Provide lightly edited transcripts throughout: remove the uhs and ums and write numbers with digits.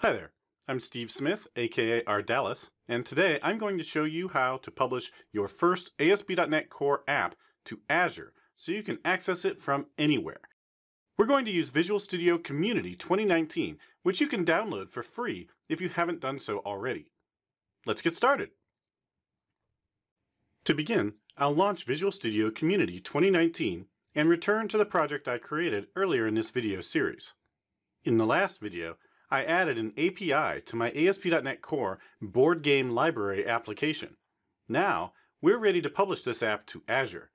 Hi there, I'm Steve Smith, aka Ardalis, and today I'm going to show you how to publish your first ASP.NET Core app to Azure so you can access it from anywhere. We're going to use Visual Studio Community 2019, which you can download for free if you haven't done so already. Let's get started. To begin, I'll launch Visual Studio Community 2019 and return to the project I created earlier in this video series. In the last video, I added an API to my ASP.NET Core board game library application. Now, we're ready to publish this app to Azure.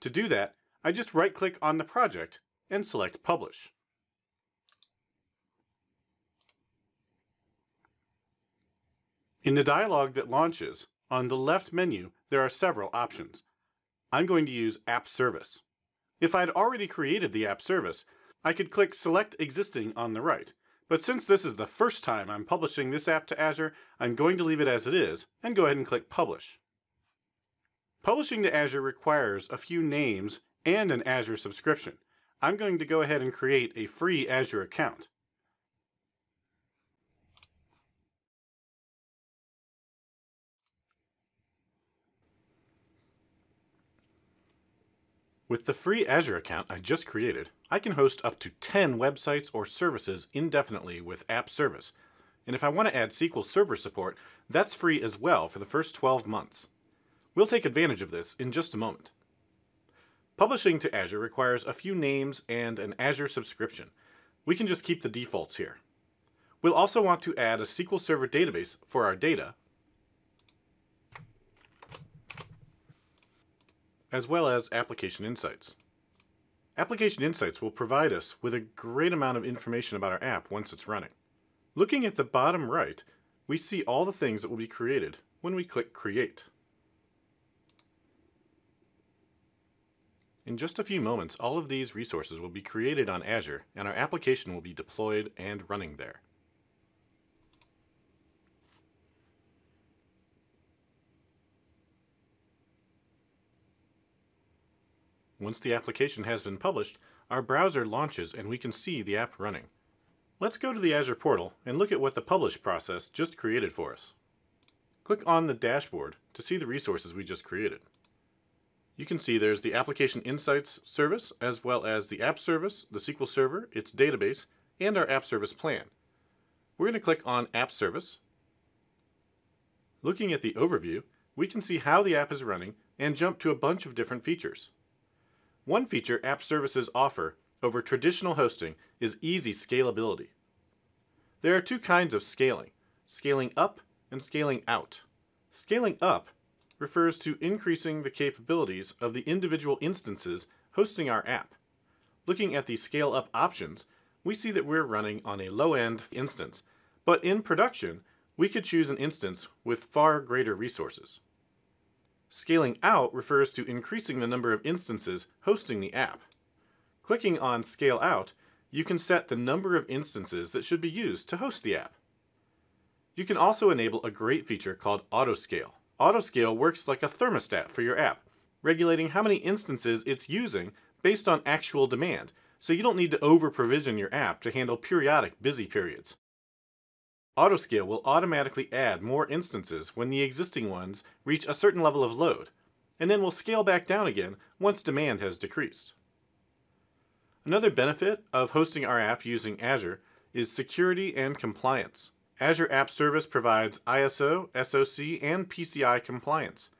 To do that, I just right-click on the project and select Publish. In the dialog that launches, on the left menu, there are several options. I'm going to use App Service. If I'd already created the app service, I could click Select Existing on the right. But since this is the first time I'm publishing this app to Azure, I'm going to leave it as it is and go ahead and click Publish. Publishing to Azure requires a few names and an Azure subscription. I'm going to go ahead and create a free Azure account. With the free Azure account I just created, I can host up to 10 websites or services indefinitely with App Service. And if I want to add SQL Server support, that's free as well for the first 12 months. We'll take advantage of this in just a moment. Publishing to Azure requires a few names and an Azure subscription. We can just keep the defaults here. We'll also want to add a SQL Server database for our data, as well as Application Insights. Application Insights will provide us with a great amount of information about our app once it's running. Looking at the bottom right, we see all the things that will be created when we click Create. In just a few moments, all of these resources will be created on Azure, and our application will be deployed and running there. Once the application has been published, our browser launches and we can see the app running. Let's go to the Azure portal and look at what the publish process just created for us. Click on the dashboard to see the resources we just created. You can see there's the Application Insights service, as well as the App Service, the SQL Server, its database, and our App Service plan. We're going to click on App Service. Looking at the overview, we can see how the app is running and jump to a bunch of different features. One feature app services offer over traditional hosting is easy scalability. There are two kinds of scaling up and scaling out. Scaling up refers to increasing the capabilities of the individual instances hosting our app. Looking at the scale up options, we see that we're running on a low-end instance, but in production, we could choose an instance with far greater resources. Scaling out refers to increasing the number of instances hosting the app. Clicking on Scale Out, you can set the number of instances that should be used to host the app. You can also enable a great feature called Autoscale. Autoscale works like a thermostat for your app, regulating how many instances it's using based on actual demand, so you don't need to over-provision your app to handle periodic busy periods. Autoscale will automatically add more instances when the existing ones reach a certain level of load, and then will scale back down again once demand has decreased. Another benefit of hosting our app using Azure is security and compliance. Azure App Service provides ISO, SOC, and PCI compliance.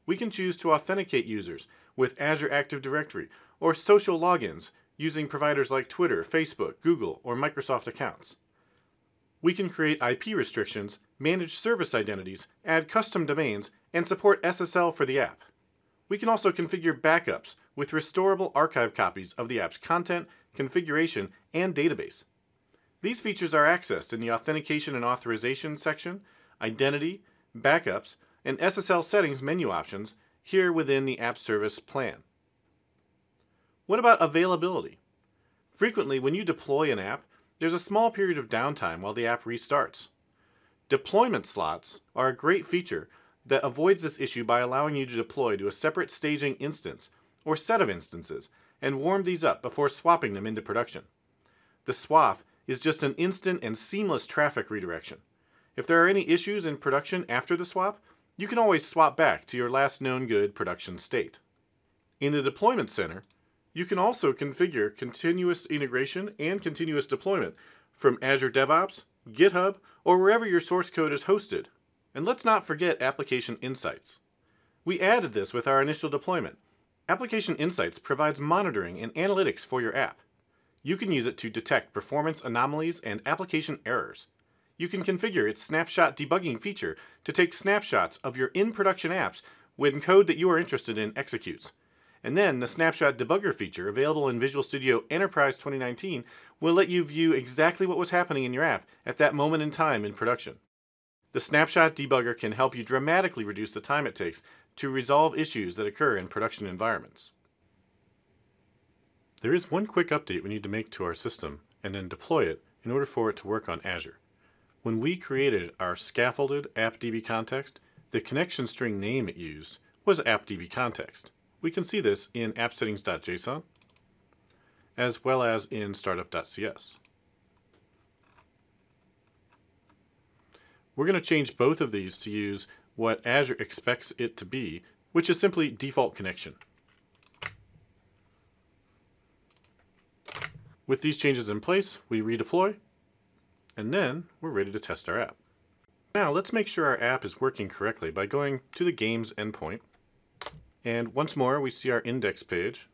We can choose to authenticate users with Azure Active Directory or social logins using providers like Twitter, Facebook, Google, or Microsoft accounts. We can create IP restrictions, manage service identities, add custom domains, and support SSL for the app. We can also configure backups with restorable archive copies of the app's content, configuration, and database. These features are accessed in the Authentication and Authorization section, Identity, Backups, and SSL Settings menu options here within the App Service plan. What about availability? Frequently, when you deploy an app, there's a small period of downtime while the app restarts. Deployment slots are a great feature that avoids this issue by allowing you to deploy to a separate staging instance or set of instances and warm these up before swapping them into production. The swap is just an instant and seamless traffic redirection. If there are any issues in production after the swap, you can always swap back to your last known good production state. In the Deployment Center, you can also configure continuous integration and continuous deployment from Azure DevOps, GitHub, or wherever your source code is hosted. And let's not forget Application Insights. We added this with our initial deployment. Application Insights provides monitoring and analytics for your app. You can use it to detect performance anomalies and application errors. You can configure its snapshot debugging feature to take snapshots of your in-production apps when code that you are interested in executes. And then the Snapshot Debugger feature, available in Visual Studio Enterprise 2019, will let you view exactly what was happening in your app at that moment in time in production. The Snapshot Debugger can help you dramatically reduce the time it takes to resolve issues that occur in production environments. There is one quick update we need to make to our system and then deploy it in order for it to work on Azure. When we created our scaffolded AppDB context, the connection string name it used was AppDB context. We can see this in appsettings.json as well as in startup.cs. We're going to change both of these to use what Azure expects it to be, which is simply default connection. With these changes in place, we redeploy, and then we're ready to test our app. Now let's make sure our app is working correctly by going to the Games endpoint. And once more, we see our index page.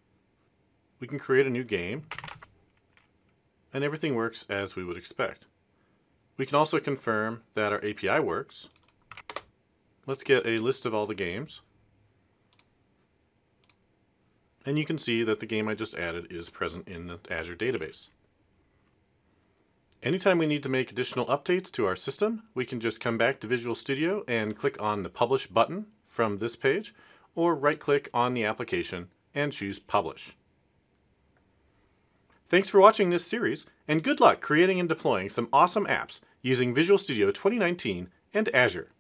We can create a new game, and everything works as we would expect. We can also confirm that our API works. Let's get a list of all the games. And you can see that the game I just added is present in the Azure database. Anytime we need to make additional updates to our system, we can just come back to Visual Studio and click on the Publish button from this page, or right-click on the application and choose Publish. Thanks for watching this series, and good luck creating and deploying some awesome apps using Visual Studio 2019 and Azure.